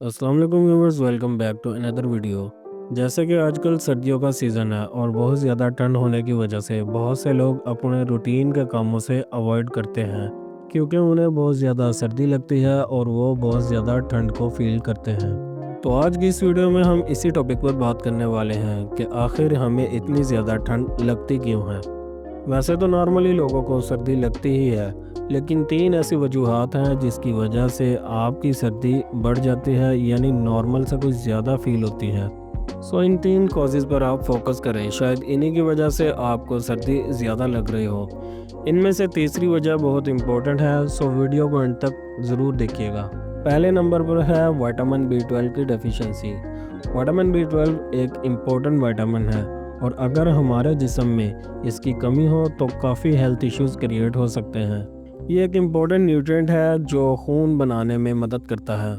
अस्सलाम वालेकुम viewers, welcome back to another video. जैसे कि आजकल सर्दियों का सीज़न है और बहुत ज़्यादा ठंड होने की वजह से बहुत से लोग अपने रूटीन के कामों से अवॉइड करते हैं क्योंकि उन्हें बहुत ज़्यादा सर्दी लगती है और वो बहुत ज़्यादा ठंड को फील करते हैं। तो आज की इस वीडियो में हम इसी टॉपिक पर बात करने वाले हैं कि आखिर हमें इतनी ज़्यादा ठंड लगती क्यों है। वैसे तो नॉर्मली लोगों को सर्दी लगती ही है, लेकिन 3 ऐसी वजूहात हैं जिसकी वजह से आपकी सर्दी बढ़ जाती है, यानी नॉर्मल से कुछ ज़्यादा फ़ील होती है। सो इन 3 कॉजेज़ पर आप फोकस करें, शायद इन्हीं की वजह से आपको सर्दी ज़्यादा लग रही हो। इनमें से तीसरी वजह बहुत इम्पोर्टेंट है, सो वीडियो को एंड तक ज़रूर देखिएगा। पहले नंबर पर है विटामिन B12 की डेफिशिएंसी। विटामिन B12 एक इम्पोर्टेंट विटामिन है और अगर हमारे जिस्म में इसकी कमी हो तो काफ़ी हेल्थ इश्यूज़ क्रिएट हो सकते हैं। ये एक इम्पोर्टेंट न्यूट्रिएंट है जो खून बनाने में मदद करता है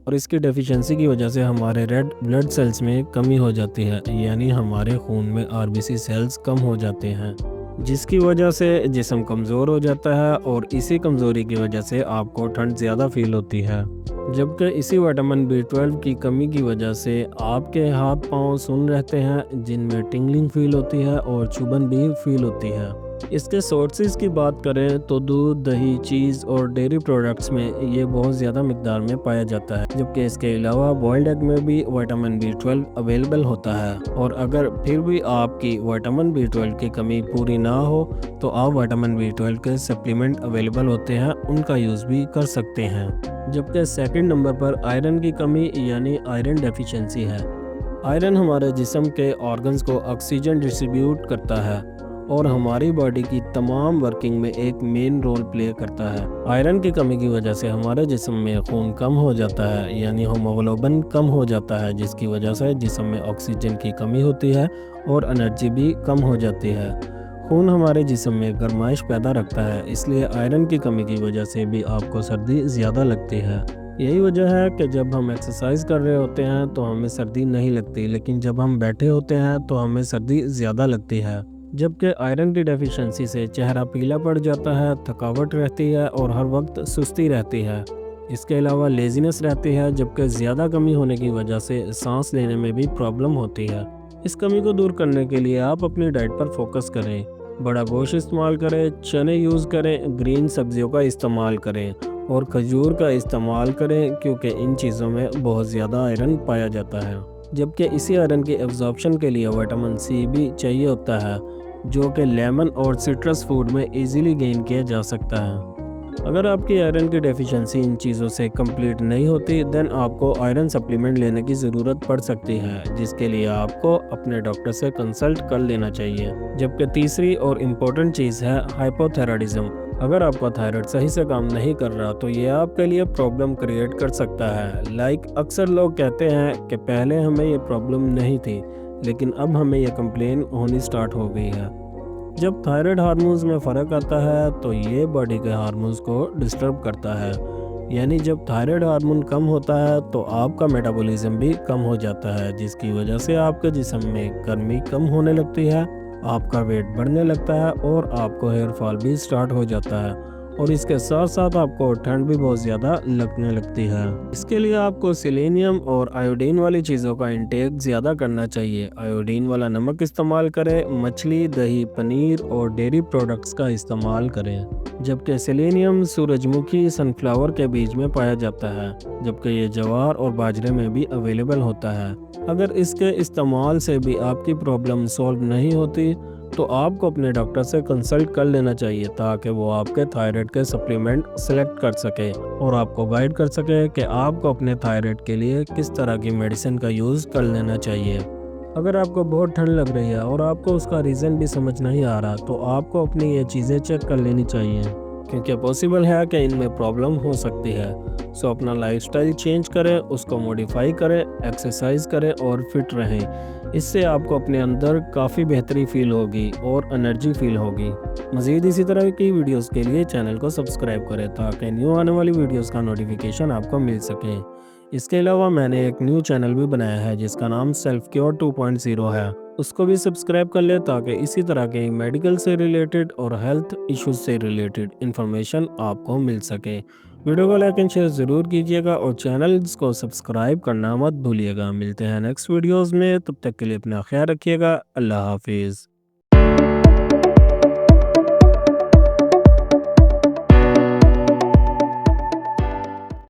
और इसकी डेफिशिएंसी की वजह से हमारे रेड ब्लड सेल्स में कमी हो जाती है, यानी हमारे खून में RBC सेल्स कम हो जाते हैं, जिसकी वजह से जिस्म कमज़ोर हो जाता है और इसी कमज़ोरी की वजह से आपको ठंड ज़्यादा फील होती है। जबकि इसी विटामिन B12 की कमी की वजह से आपके हाथ पांव सुन्न रहते हैं, जिनमें टिंगलिंग फील होती है और चुभन भी फील होती है। इसके सोर्सेज की बात करें तो दूध, दही, चीज़ और डेयरी प्रोडक्ट्स में ये बहुत ज़्यादा मिकदार में पाया जाता है, जबकि इसके अलावा बॉइल्ड एग में भी विटामिन B12 अवेलेबल होता है। और अगर फिर भी आपकी विटामिन B12 की कमी पूरी ना हो तो आप विटामिन B12 के सप्लीमेंट अवेलेबल होते हैं, उनका यूज़ भी कर सकते हैं। जबकि सेकंड नंबर पर आयरन की कमी यानी आयरन डेफिशिएंसी है। आयरन हमारे जिस्म के ऑर्गन्स को ऑक्सीजन डिस्ट्रीब्यूट करता है और हमारी बॉडी की तमाम वर्किंग में एक मेन रोल प्ले करता है। आयरन की कमी की वजह से हमारे जिस्म में खून कम हो जाता है, यानी हीमोग्लोबिन कम हो जाता है, जिसकी वजह से जिस्म में ऑक्सीजन की कमी होती है और एनर्जी भी कम हो जाती है। खून हमारे जिस्म में गर्माइश पैदा रखता है, इसलिए आयरन की कमी की वजह से भी आपको सर्दी ज़्यादा लगती है। यही वजह है कि जब हम एक्सरसाइज कर रहे होते हैं तो हमें सर्दी नहीं लगती, लेकिन जब हम बैठे होते हैं तो हमें सर्दी ज़्यादा लगती है। जबकि आयरन की डेफिशिएंसी से चेहरा पीला पड़ जाता है, थकावट रहती है और हर वक्त सुस्ती रहती है। इसके अलावा लेज़ीनेस रहती है, जबकि ज़्यादा कमी होने की वजह से सांस लेने में भी प्रॉब्लम होती है। इस कमी को दूर करने के लिए आप अपनी डाइट पर फोकस करें, बड़ा गोश्त इस्तेमाल करें, चने यूज़ करें, ग्रीन सब्जियों का इस्तेमाल करें और खजूर का इस्तेमाल करें, क्योंकि इन चीज़ों में बहुत ज़्यादा आयरन पाया जाता है। जबकि इसी आयरन की एब्जॉर्प्शन के लिए विटामिन C भी चाहिए होता है, जो कि लेमन और सिट्रस फूड में इजीली गेन किया जा सकता है। अगर आपकी आयरन की डेफिशिएंसी इन चीज़ों से कंप्लीट नहीं होती देन आपको आयरन सप्लीमेंट लेने की ज़रूरत पड़ सकती है, जिसके लिए आपको अपने डॉक्टर से कंसल्ट कर लेना चाहिए। जबकि तीसरी और इम्पोर्टेंट चीज़ है हाइपोथायराइडिज्म। अगर आपका थायराइड सही से काम नहीं कर रहा तो ये आपके लिए प्रॉब्लम क्रिएट कर सकता है। अक्सर लोग कहते हैं कि पहले हमें ये प्रॉब्लम नहीं थी, लेकिन अब हमें ये कंप्लेन होनी स्टार्ट हो गई है। जब थायराइड हार्मोन्स में फ़र्क आता है तो ये बॉडी के हार्मोन्स को डिस्टर्ब करता है, यानी जब थायराइड हार्मोन कम होता है तो आपका मेटाबॉलिज्म भी कम हो जाता है, जिसकी वजह से आपके जिस्म में गर्मी कम होने लगती है, आपका वेट बढ़ने लगता है और आपको हेयर फॉल भी स्टार्ट हो जाता है और इसके साथ साथ आपको ठंड भी बहुत ज़्यादा लगने लगती है। इसके लिए आपको सेलेनियम और आयोडीन वाली चीज़ों का इंटेक ज़्यादा करना चाहिए। आयोडीन वाला नमक इस्तेमाल करें, मछली, दही, पनीर और डेयरी प्रोडक्ट्स का इस्तेमाल करें। जबकि सेलेनियम सूरजमुखी, सनफ्लावर के बीज में पाया जाता है, जबकि ये जवार और बाजरे में भी अवेलेबल होता है। अगर इसके इस्तेमाल से भी आपकी प्रॉब्लम सॉल्व नहीं होती तो आपको अपने डॉक्टर से कंसल्ट कर लेना चाहिए, ताकि वो आपके थायराइड के सप्लीमेंट सेलेक्ट कर सके और आपको गाइड कर सके कि आपको अपने थायराइड के लिए किस तरह की मेडिसिन का यूज़ कर लेना चाहिए। अगर आपको बहुत ठंड लग रही है और आपको उसका रीज़न भी समझ नहीं आ रहा तो आपको अपनी ये चीज़ें चेक कर लेनी चाहिए, क्योंकि पॉसिबल है कि इनमें प्रॉब्लम हो सकती है। सो अपना लाइफस्टाइल चेंज करें, उसको मॉडिफाई करें, एक्सरसाइज करें और फिट रहें। इससे आपको अपने अंदर काफ़ी बेहतरी फील होगी और एनर्जी फील होगी। मज़ीद इसी तरह की वीडियोस के लिए चैनल को सब्सक्राइब करें ताकि न्यू आने वाली वीडियोस का नोटिफिकेशन आपको मिल सके। इसके अलावा मैंने एक न्यू चैनल भी बनाया है जिसका नाम सेल्फ क्योर 2.0 है, उसको भी सब्सक्राइब कर ले ताकि इसी तरह के मेडिकल से रिलेटेड और हेल्थ इश्यूज से रिलेटेड इन्फॉर्मेशन आपको मिल सके। ویڈیو کو لائک اینڈ شیئر ضرور کیجیے گا اور چینلز کو سبسکرائب کرنا مت بھولیے گا۔ ملتے ہیں نیکسٹ ویڈیوز میں، تب تک کے لیے اپنا خیال رکھیے گا۔ اللہ حافظ۔